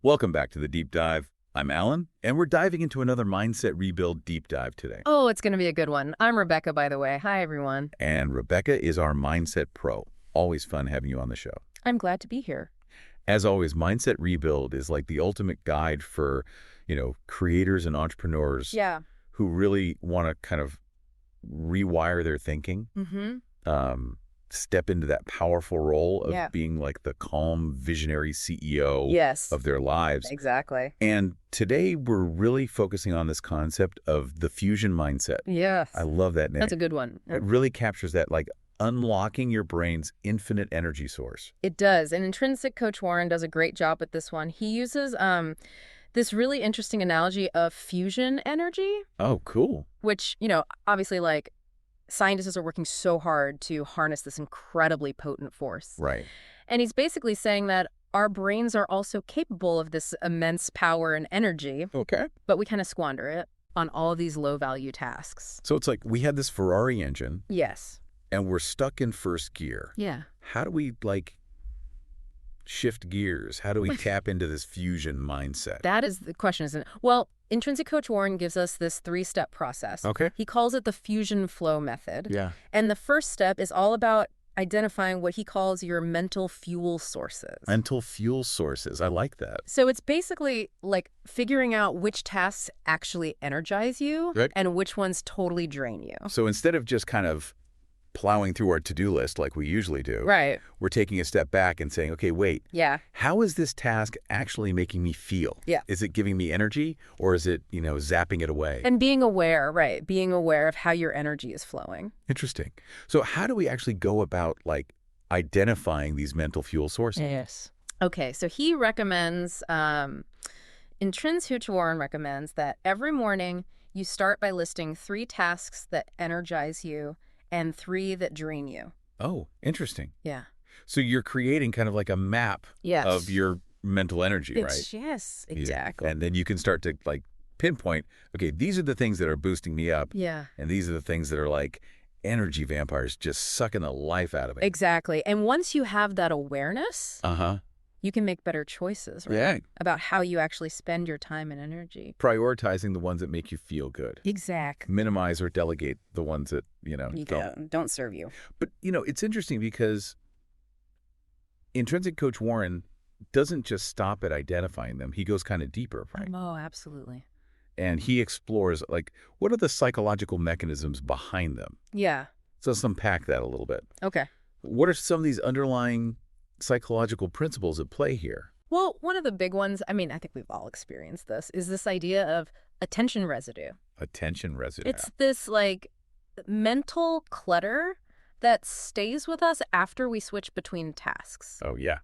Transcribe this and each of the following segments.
Welcome back to the Deep Dive. I'm Alan, and we're diving into another Mindset Rebuild Deep Dive today. Oh, it's going to be a good one. I'm Rebecca, by the way. Hi, everyone. And Rebecca is our Mindset Pro. Always fun having you on the show. I'm glad to be here. As always, Mindset Rebuild is like the ultimate guide for, creators and entrepreneurs Yeah. who really want to kind of rewire their thinking, step into that powerful role of being like the calm, visionary CEO of their lives. Exactly. And today we're really focusing on this concept of the fusion mindset. Yes. I love that name. That's a good one. It really captures that, like unlocking your brain's infinite energy source. It does. And Intrinsic Coach Warren does a great job with this one. He uses this really interesting analogy of fusion energy. Oh, cool. Which, obviously, like, scientists are working so hard to harness this incredibly potent force. Right. And he's basically saying that our brains are also capable of this immense power and energy. Okay. But we kind of squander it on all of these low-value tasks. So it's like we had this Ferrari engine. Yes. And we're stuck in first gear. Yeah. How do we, shift gears? How do we tap into this fusion mindset? That is the question, isn't it? Well, Intrinsic Coach Warren gives us this 3-step process. Okay. He calls it the fusion flow method. Yeah. And the first step is all about identifying what he calls your mental fuel sources. Mental fuel sources. I like that. So it's basically like figuring out which tasks actually energize you and which ones totally drain you. So instead of just kind of plowing through our to-do list like we usually do, we're taking a step back and saying, okay, wait, how is this task actually making me feel? Yeah. Is it giving me energy or is it, zapping it away? And being aware, being aware of how your energy is flowing. Interesting. So how do we actually go about identifying these mental fuel sources? Yes. Okay, so he recommends, Intrinsic Warren recommends that every morning you start by listing 3 tasks that energize you and 3 that drain you. Oh, interesting. Yeah. So you're creating kind of like a map of your mental energy, right? Yes, exactly. Yeah. And then you can start to pinpoint, okay, these are the things that are boosting me up. Yeah. And these are the things that are like energy vampires just sucking the life out of me. Exactly. And once you have that awareness, you can make better choices, about how you actually spend your time and energy. Prioritizing the ones that make you feel good. Exactly. Minimize or delegate the ones that, don't serve you. But, it's interesting because Intrinsic Coach Warren doesn't just stop at identifying them. He goes kind of deeper, right? Oh, absolutely. And he explores, what are the psychological mechanisms behind them? Yeah. So let's unpack that a little bit. Okay. What are some of these underlying psychological principles at play here? Well, one of the big ones, I think we've all experienced this, is this idea of attention residue. Attention residue. It's this, mental clutter that stays with us after we switch between tasks. Oh, yeah.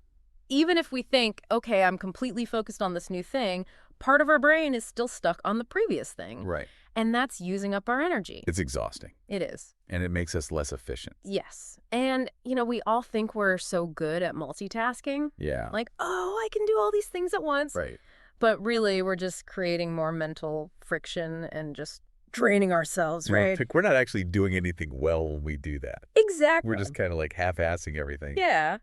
Even if we think, okay, I'm completely focused on this new thing, part of our brain is still stuck on the previous thing. Right. And that's using up our energy. It's exhausting. It is. And it makes us less efficient. Yes. And, we all think we're so good at multitasking. Yeah. I can do all these things at once. Right. But really, we're just creating more mental friction and just draining ourselves, right? We're not actually doing anything well when we do that. Exactly. We're just kind of half-assing everything. Yeah.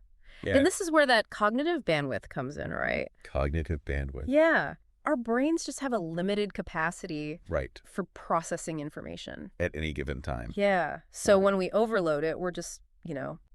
And this is where that cognitive bandwidth comes in, right? Cognitive bandwidth. Yeah. Our brains just have a limited capacity for processing information. At any given time. Yeah. So when we overload it, we're just,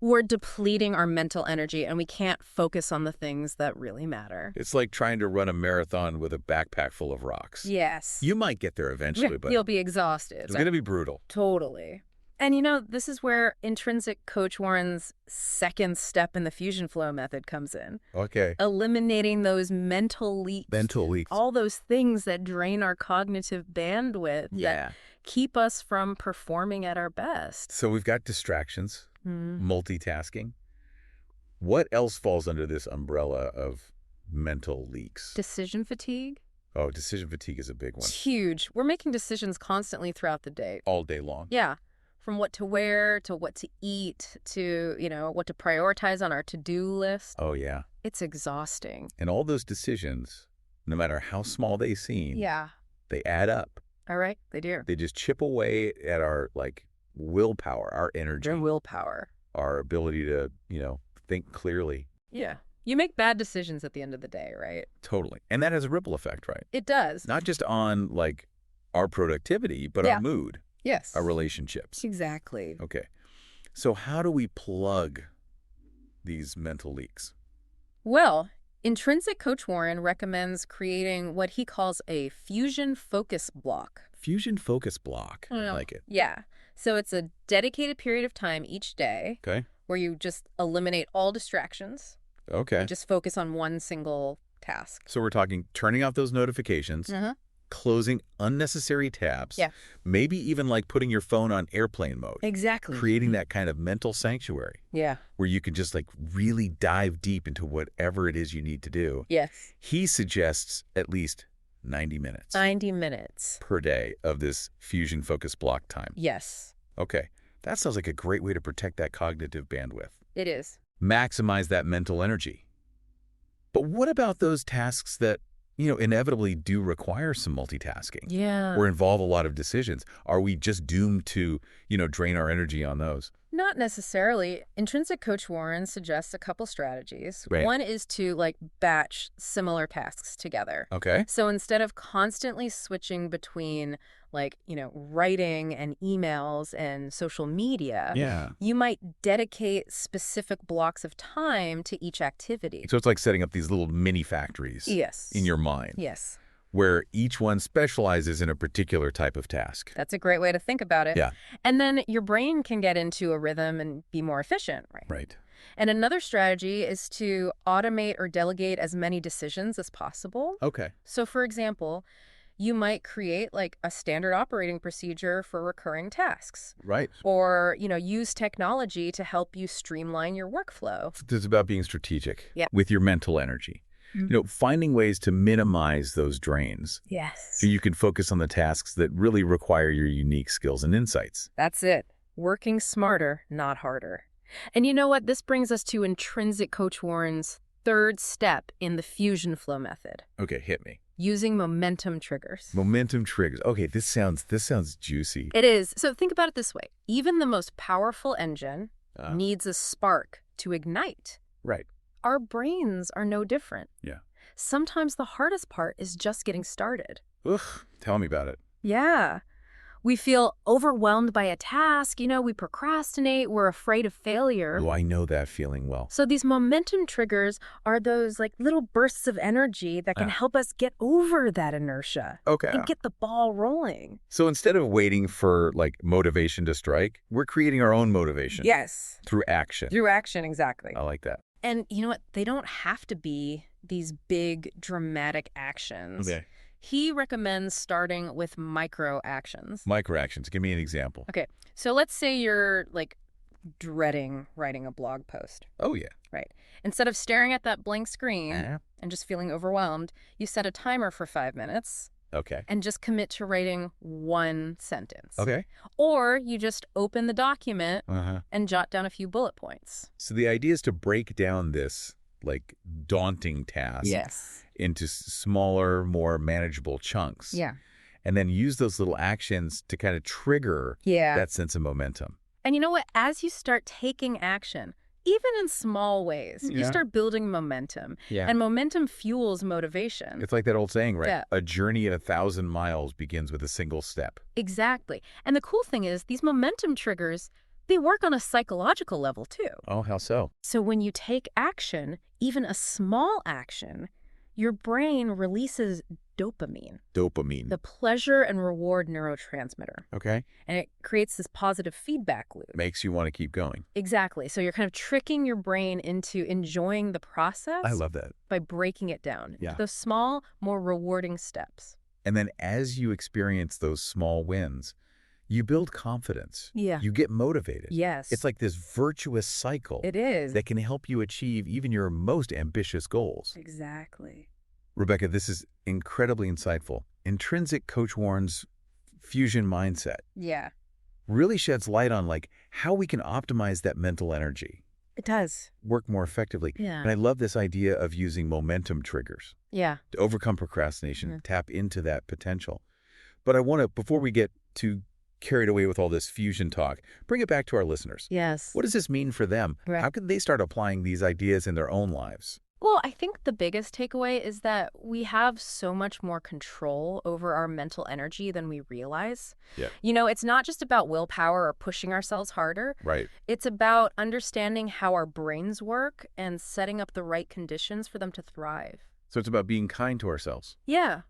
we're depleting our mental energy and we can't focus on the things that really matter. It's like trying to run a marathon with a backpack full of rocks. Yes. You might get there eventually, but you'll be exhausted. It's going to be brutal. Totally. And this is where Intrinsic Coach Warren's second step in the fusion flow method comes in. Okay. Eliminating those mental leaks. Mental leaks. All those things that drain our cognitive bandwidth. That keep us from performing at our best. So we've got distractions, multitasking. What else falls under this umbrella of mental leaks? Decision fatigue. Oh, decision fatigue is a big one. It's huge. We're making decisions constantly throughout the day. All day long. Yeah. From what to wear, to what to eat, to, what to prioritize on our to-do list. Oh, yeah. It's exhausting. And all those decisions, no matter how small they seem, they add up. All right, they do. They just chip away at our, willpower, our energy. Their willpower. Our ability to, think clearly. Yeah. You make bad decisions at the end of the day, right? Totally. And that has a ripple effect, right? It does. Not just on, like, our productivity, but our mood. Yes. Our relationships. Exactly. Okay. So how do we plug these mental leaks? Well, Intrinsic Coach Warren recommends creating what he calls a fusion focus block. Fusion focus block. I like it. Yeah. So it's a dedicated period of time each day where you just eliminate all distractions. Okay. You just focus on one single task. So we're talking turning off those notifications, closing unnecessary tabs, maybe even like putting your phone on airplane mode. Exactly. Creating that kind of mental sanctuary. Yeah. Where you can just like really dive deep into whatever it is you need to do. Yes. He suggests at least 90 minutes. 90 minutes. Per day of this fusion focus block time. Yes. Okay. That sounds like a great way to protect that cognitive bandwidth. It is. Maximize that mental energy. But what about those tasks that, inevitably do require some multitasking? Yeah. Or involve a lot of decisions? Are we just doomed to, drain our energy on those? Not necessarily. Intrinsic Coach Warren suggests a couple strategies. Right. One is to batch similar tasks together. Okay. So instead of constantly switching between writing and emails and social media, you might dedicate specific blocks of time to each activity. So it's like setting up these little mini factories in your mind. Yes. Where each one specializes in a particular type of task. That's a great way to think about it. Yeah. And then your brain can get into a rhythm and be more efficient, right? Right. And another strategy is to automate or delegate as many decisions as possible. Okay. So, for example, you might create a standard operating procedure for recurring tasks. Right. Or, use technology to help you streamline your workflow. It's about being strategic with your mental energy. Mm-hmm. Finding ways to minimize those drains. Yes. So you can focus on the tasks that really require your unique skills and insights. That's it. Working smarter, not harder. And you know what? This brings us to Intrinsic Coach Warren's third step in the fusion flow method. Okay, hit me. Using momentum triggers. Momentum triggers. Okay, this sounds juicy. It is. So think about it this way. Even the most powerful engine needs a spark to ignite. Right. Our brains are no different. Yeah. Sometimes the hardest part is just getting started. Ugh, tell me about it. Yeah. We feel overwhelmed by a task, we procrastinate, we're afraid of failure. Oh, I know that feeling well. So these momentum triggers are those little bursts of energy that can help us get over that inertia. Okay. And get the ball rolling. So instead of waiting for motivation to strike, we're creating our own motivation. Yes. Through action. Through action, exactly. I like that. And you know what? They don't have to be these big, dramatic actions. Okay. He recommends starting with micro actions. Micro actions. Give me an example. Okay. So let's say you're dreading writing a blog post. Oh, yeah. Right. Instead of staring at that blank screen and just feeling overwhelmed, you set a timer for 5 minutes. Okay. And just commit to writing one sentence. Okay. Or you just open the document and jot down a few bullet points. So the idea is to break down this daunting task into smaller, more manageable chunks. Yeah. And then use those little actions to kind of trigger that sense of momentum. And you know what? As you start taking action, even in small ways, you start building momentum. Yeah. And momentum fuels motivation. It's like that old saying, right? Yeah. A journey at 1,000 miles begins with a single step. Exactly. And the cool thing is these momentum triggers, they work on a psychological level too. Oh, how so? So when you take action, even a small action, your brain releases dopamine. Dopamine. The pleasure and reward neurotransmitter. Okay. And it creates this positive feedback loop. Makes you want to keep going. Exactly. So you're kind of tricking your brain into enjoying the process. I love that. By breaking it down into those small, more rewarding steps. And then as you experience those small wins, you build confidence. Yeah. You get motivated. Yes. It's like this virtuous cycle. It is. That can help you achieve even your most ambitious goals. Exactly. Rebecca, this is incredibly insightful. Intrinsic Coach Warren's fusion mindset really sheds light on how we can optimize that mental energy. It does. Work more effectively. Yeah. And I love this idea of using momentum triggers. Yeah. To overcome procrastination, tap into that potential. But I want to, before we get too carried away with all this fusion talk, bring it back to our listeners. Yes. What does this mean for them? Right. How can they start applying these ideas in their own lives? Well, I think the biggest takeaway is that we have so much more control over our mental energy than we realize. Yeah. It's not just about willpower or pushing ourselves harder. Right. It's about understanding how our brains work and setting up the right conditions for them to thrive. So it's about being kind to ourselves. Yeah.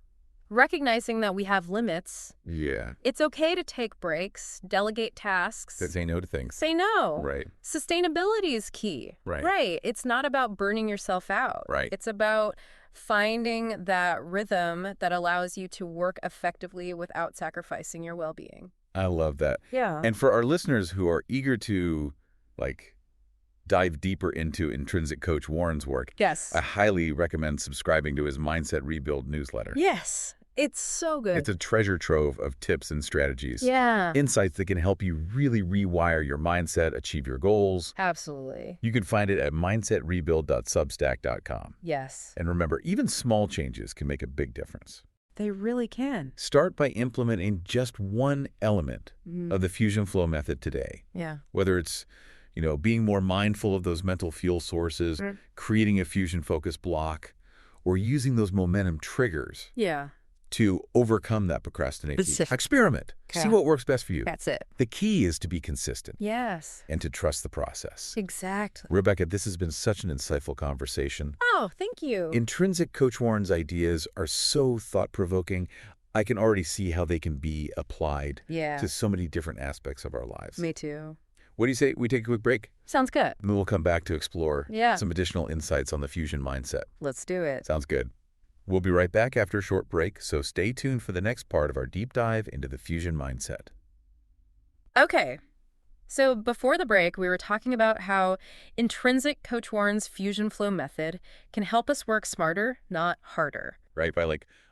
Recognizing that we have limits. Yeah. It's okay to take breaks, delegate tasks. To say no to things. Say no. Right. Sustainability is key. Right. Right. It's not about burning yourself out. Right. It's about finding that rhythm that allows you to work effectively without sacrificing your well-being. I love that. Yeah. And for our listeners who are eager to, dive deeper into Intrinsic Coach Warren's work, yes, I highly recommend subscribing to his Mindset Rebuild newsletter. Yes. It's so good. It's a treasure trove of tips and strategies. Yeah. Insights that can help you really rewire your mindset, achieve your goals. Absolutely. You can find it at mindsetrebuild.substack.com. Yes. And remember, even small changes can make a big difference. They really can. Start by implementing just one element of the Fusion Flow method today. Yeah. Whether it's, being more mindful of those mental fuel sources, creating a fusion focus block, or using those momentum triggers. Yeah. To overcome that procrastination. Experiment. Okay. See what works best for you. That's it. The key is to be consistent. Yes. And to trust the process. Exactly. Rebecca, this has been such an insightful conversation. Oh, thank you. Intrinsic Coach Warren's ideas are so thought-provoking. I can already see how they can be applied to so many different aspects of our lives. Me too. What do you say we take a quick break? Sounds good. And then we'll come back to explore some additional insights on the fusion mindset. Let's do it. Sounds good. We'll be right back after a short break, so stay tuned for the next part of our deep dive into the fusion mindset. Okay. So before the break, we were talking about how Intrinsic Coach Warren's fusion flow method can help us work smarter, not harder. Right, by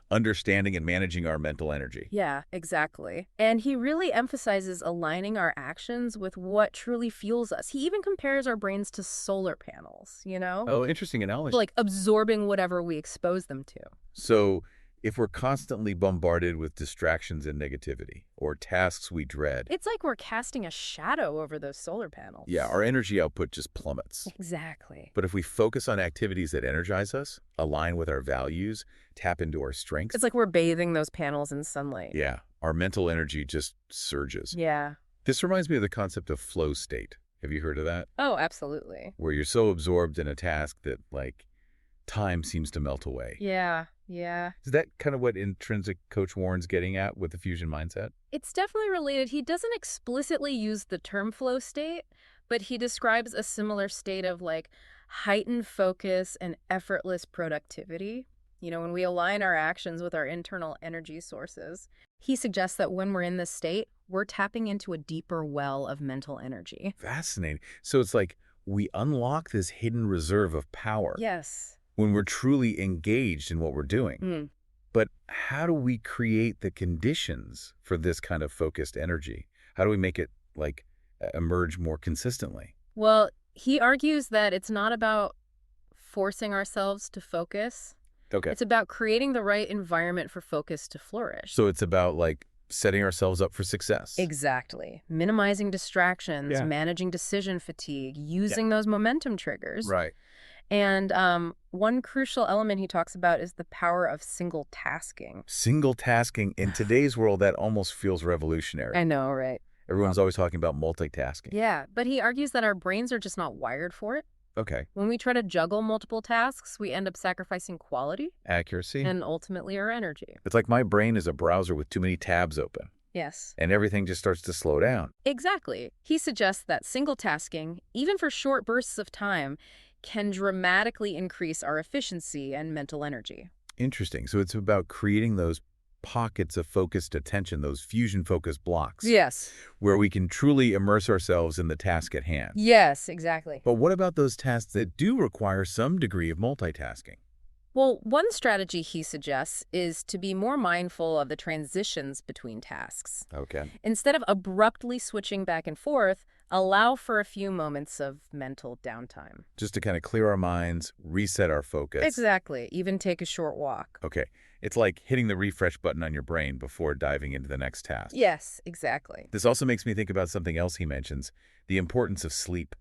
understanding and managing our mental energy. Yeah, exactly. And he really emphasizes aligning our actions with what truly fuels us. He even compares our brains to solar panels, Oh, interesting analogy. Absorbing whatever we expose them to. So if we're constantly bombarded with distractions and negativity or tasks we dread. It's like we're casting a shadow over those solar panels. Yeah, our energy output just plummets. Exactly. But if we focus on activities that energize us, align with our values, tap into our strengths. It's like we're bathing those panels in sunlight. Yeah, our mental energy just surges. Yeah. This reminds me of the concept of flow state. Have you heard of that? Oh, absolutely. Where you're so absorbed in a task that, time seems to melt away. Yeah, yeah. Is that kind of what Intrinsic Coach Warren's getting at with the fusion mindset? It's definitely related. He doesn't explicitly use the term flow state, but he describes a similar state of heightened focus and effortless productivity. When we align our actions with our internal energy sources, he suggests that when we're in this state, we're tapping into a deeper well of mental energy. Fascinating. So it's like we unlock this hidden reserve of power. Yes. When we're truly engaged in what we're doing. But how do we create the conditions for this kind of focused energy? How do we make it, emerge more consistently? Well, he argues that it's not about forcing ourselves to focus. Okay. It's about creating the right environment for focus to flourish. So it's about, setting ourselves up for success. Exactly. Minimizing distractions, managing decision fatigue, using those momentum triggers. Right. And one crucial element he talks about is the power of single tasking. Single tasking. In today's world, that almost feels revolutionary. I know, right? Everyone's always talking about multitasking. Yeah, but he argues that our brains are just not wired for it. Okay. When we try to juggle multiple tasks, we end up sacrificing quality. Accuracy. And ultimately our energy. It's like my brain is a browser with too many tabs open. Yes. And everything just starts to slow down. Exactly. He suggests that single tasking, even for short bursts of time, can dramatically increase our efficiency and mental energy. Interesting. So it's about creating those pockets of focused attention, those fusion-focused blocks. Yes. Where we can truly immerse ourselves in the task at hand. Yes, exactly. But what about those tasks that do require some degree of multitasking? Well, one strategy he suggests is to be more mindful of the transitions between tasks. Okay. Instead of abruptly switching back and forth, allow for a few moments of mental downtime. Just to kind of clear our minds, reset our focus. Exactly. Even take a short walk. Okay. It's like hitting the refresh button on your brain before diving into the next task. Yes, exactly. This also makes me think about something else he mentions, the importance of sleep.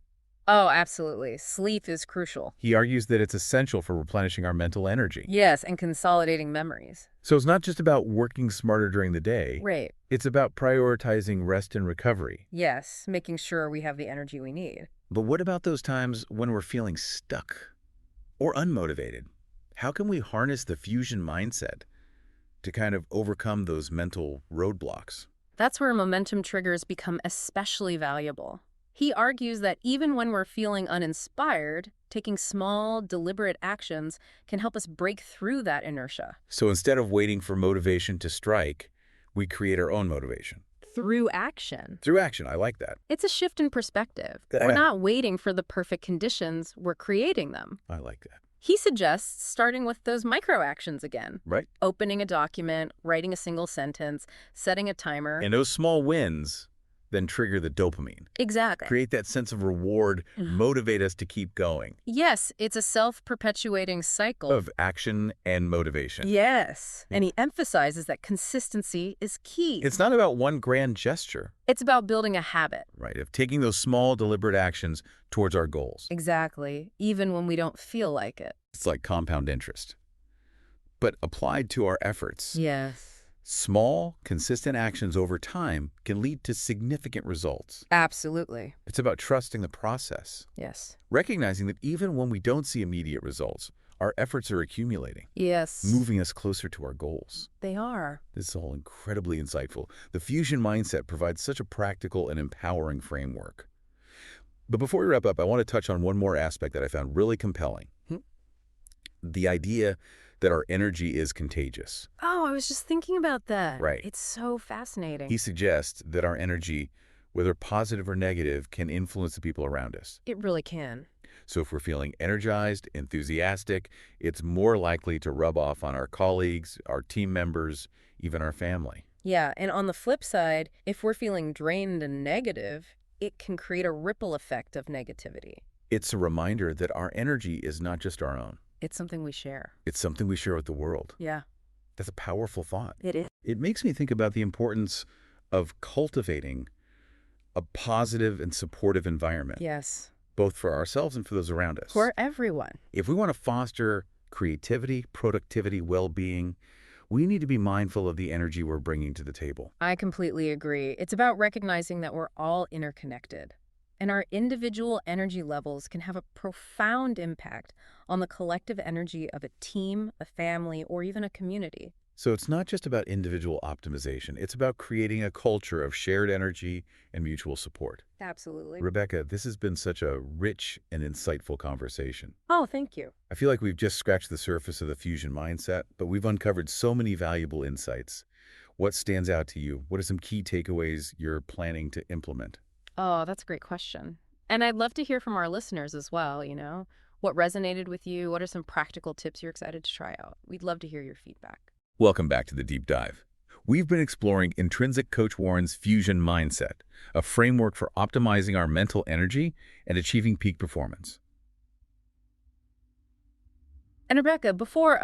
Oh, absolutely. Sleep is crucial. He argues that it's essential for replenishing our mental energy. Yes, and consolidating memories. So it's not just about working smarter during the day. Right. It's about prioritizing rest and recovery. Yes, making sure we have the energy we need. But what about those times when we're feeling stuck or unmotivated? How can we harness the fusion mindset to kind of overcome those mental roadblocks? That's where momentum triggers become especially valuable. He argues that even when we're feeling uninspired, taking small, deliberate actions can help us break through that inertia. So instead of waiting for motivation to strike, we create our own motivation. Through action. Through action, I like that. It's a shift in perspective. We're not waiting for the perfect conditions, we're creating them. I like that. He suggests starting with those micro actions again. Right. Opening a document, writing a single sentence, setting a timer. And those small wins then trigger the dopamine. Exactly. Create that sense of reward, motivate us to keep going. Yes, it's a self-perpetuating cycle. Of action and motivation. Yes. And he emphasizes that consistency is key. It's not about one grand gesture. It's about building a habit. Right, of taking those small, deliberate actions towards our goals. Exactly. Even when we don't feel like it. It's like compound interest. But applied to our efforts. Yes. Small, consistent actions over time can lead to significant results. Absolutely. It's about trusting the process. Yes. Recognizing that even when we don't see immediate results, our efforts are accumulating. Yes. Moving us closer to our goals. They are. This is all incredibly insightful. The fusion mindset provides such a practical and empowering framework. But before we wrap up, I want to touch on one more aspect that I found really compelling. The idea that our energy is contagious. Oh, I was just thinking about that. Right. It's so fascinating. He suggests that our energy, whether positive or negative, can influence the people around us. It really can. So if we're feeling energized, enthusiastic, it's more likely to rub off on our colleagues, our team members, even our family. Yeah, and on the flip side, if we're feeling drained and negative, it can create a ripple effect of negativity. It's a reminder that our energy is not just our own. It's something we share. It's something we share with the world. Yeah. That's a powerful thought. It is. It makes me think about the importance of cultivating a positive and supportive environment. Yes. Both for ourselves and for those around us. For everyone. If we want to foster creativity, productivity, well-being, we need to be mindful of the energy we're bringing to the table. I completely agree. It's about recognizing that we're all interconnected. And our individual energy levels can have a profound impact on the collective energy of a team, a family, or even a community. So it's not just about individual optimization. It's about creating a culture of shared energy and mutual support. Absolutely. Rebecca, this has been such a rich and insightful conversation. Oh, thank you. I feel like we've just scratched the surface of the fusion mindset, but we've uncovered so many valuable insights. What stands out to you? What are some key takeaways you're planning to implement? Oh, that's a great question. And I'd love to hear from our listeners as well, What resonated with you? What are some practical tips you're excited to try out? We'd love to hear your feedback. Welcome back to the Deep Dive. We've been exploring Intrinsic Coach Warren's Fusion Mindset, a framework for optimizing our mental energy and achieving peak performance. And Rebecca, before,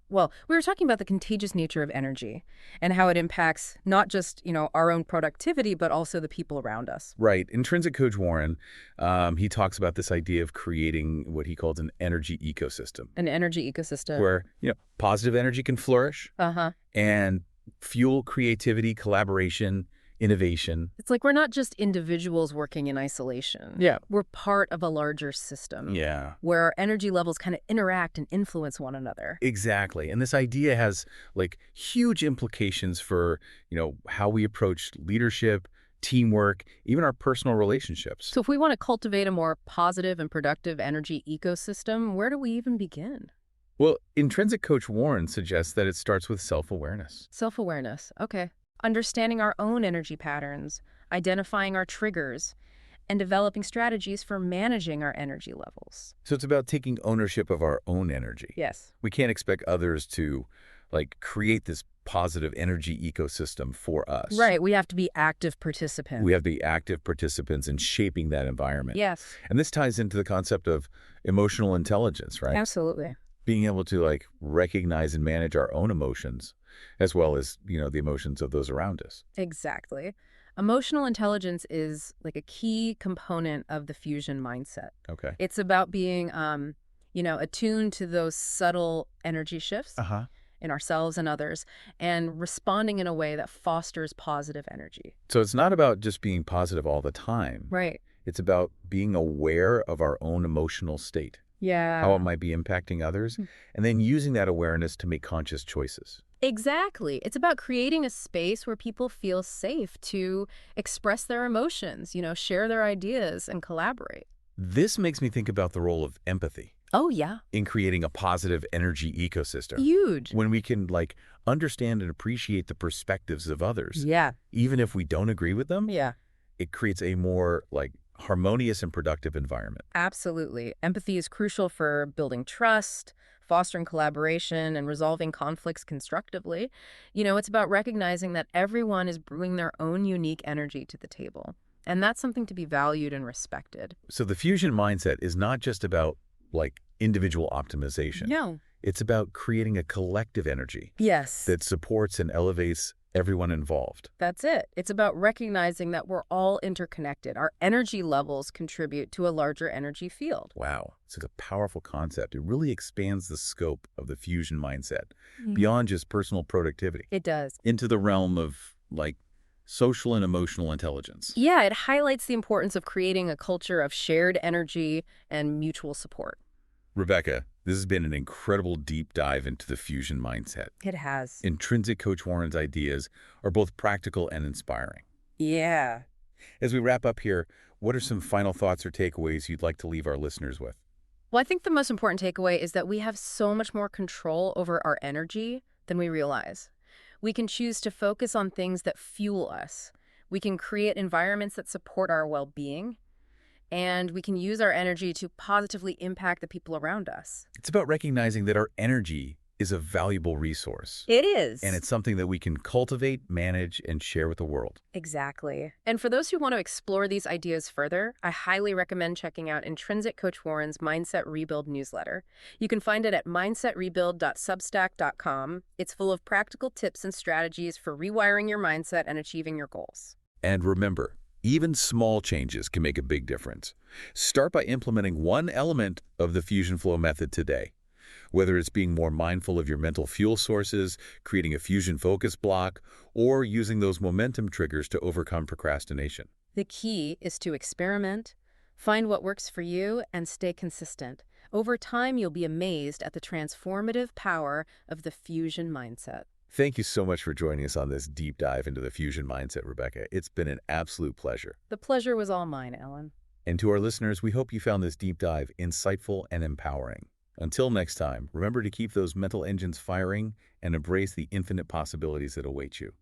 we were talking about the contagious nature of energy and how it impacts not just, our own productivity, but also the people around us. Right. Intrinsic Coach Warren, he talks about this idea of creating what he calls an energy ecosystem. An energy ecosystem. Where, positive energy can flourish and fuel creativity, collaboration, innovation. It's like we're not just individuals working in isolation. Yeah. We're part of a larger system. Yeah. Where our energy levels kind of interact and influence one another. Exactly. And this idea has huge implications for, how we approach leadership, teamwork, even our personal relationships. So if we want to cultivate a more positive and productive energy ecosystem, where do we even begin? Well, Intrinsic Coach Warren suggests that it starts with self-awareness. Self-awareness. Okay. Understanding our own energy patterns, identifying our triggers, and developing strategies for managing our energy levels. So it's about taking ownership of our own energy. Yes. We can't expect others to create this positive energy ecosystem for us. Right. We have to be active participants. We have to be active participants in shaping that environment. Yes. And this ties into the concept of emotional intelligence, right? Absolutely. Being able to recognize and manage our own emotions as well as, the emotions of those around us. Exactly. Emotional intelligence is like a key component of the fusion mindset. Okay. It's about being, attuned to those subtle energy shifts Uh-huh. in ourselves and others, and responding in a way that fosters positive energy. So it's not about just being positive all the time. Right. It's about being aware of our own emotional state, how it Yeah. might be impacting others, Hmm. and then using that awareness to make conscious choices. Exactly. It's about creating a space where people feel safe to express their emotions, share their ideas and collaborate. This makes me think about the role of empathy Oh, yeah. in creating a positive energy ecosystem. Huge. When we can, understand and appreciate the perspectives of others, Yeah. even if we don't agree with them, Yeah. it creates a more, harmonious and productive environment. Absolutely. Empathy is crucial for building trust, fostering collaboration, and resolving conflicts constructively. It's about recognizing that everyone is bringing their own unique energy to the table. And that's something to be valued and respected. So the fusion mindset is not just about, individual optimization. No. It's about creating a collective energy Yes. that supports and elevates everyone involved. That's it. It's about recognizing that we're all interconnected. Our energy levels contribute to a larger energy field. Wow, it's a powerful concept. It really expands the scope of the fusion mindset beyond just personal productivity It does. into the realm of, social and emotional intelligence. Yeah, it highlights the importance of creating a culture of shared energy and mutual support. Rebecca, this has been an incredible deep dive into the fusion mindset. It has. Intrinsic Coach Warren's ideas are both practical and inspiring. Yeah. As we wrap up here, what are some final thoughts or takeaways you'd like to leave our listeners with? Well, I think the most important takeaway is that we have so much more control over our energy than we realize. We can choose to focus on things that fuel us. We can create environments that support our well-being, and we can use our energy to positively impact the people around us. It's about recognizing that our energy is a valuable resource. It is. And it's something that we can cultivate, manage, and share with the world. Exactly. And for those who want to explore these ideas further, I highly recommend checking out Intrinsic Coach Warren's Mindset Rebuild newsletter. You can find it at mindsetrebuild.substack.com. It's full of practical tips and strategies for rewiring your mindset and achieving your goals. And remember, even small changes can make a big difference. Start by implementing one element of the Fusion Flow method today. Whether it's being more mindful of your mental fuel sources, creating a fusion focus block, or using those momentum triggers to overcome procrastination. The key is to experiment, find what works for you, and stay consistent. Over time, you'll be amazed at the transformative power of the fusion mindset. Thank you so much for joining us on this deep dive into the fusion mindset, Rebecca. It's been an absolute pleasure. The pleasure was all mine, Ellen. And to our listeners, we hope you found this deep dive insightful and empowering. Until next time, remember to keep those mental engines firing and embrace the infinite possibilities that await you.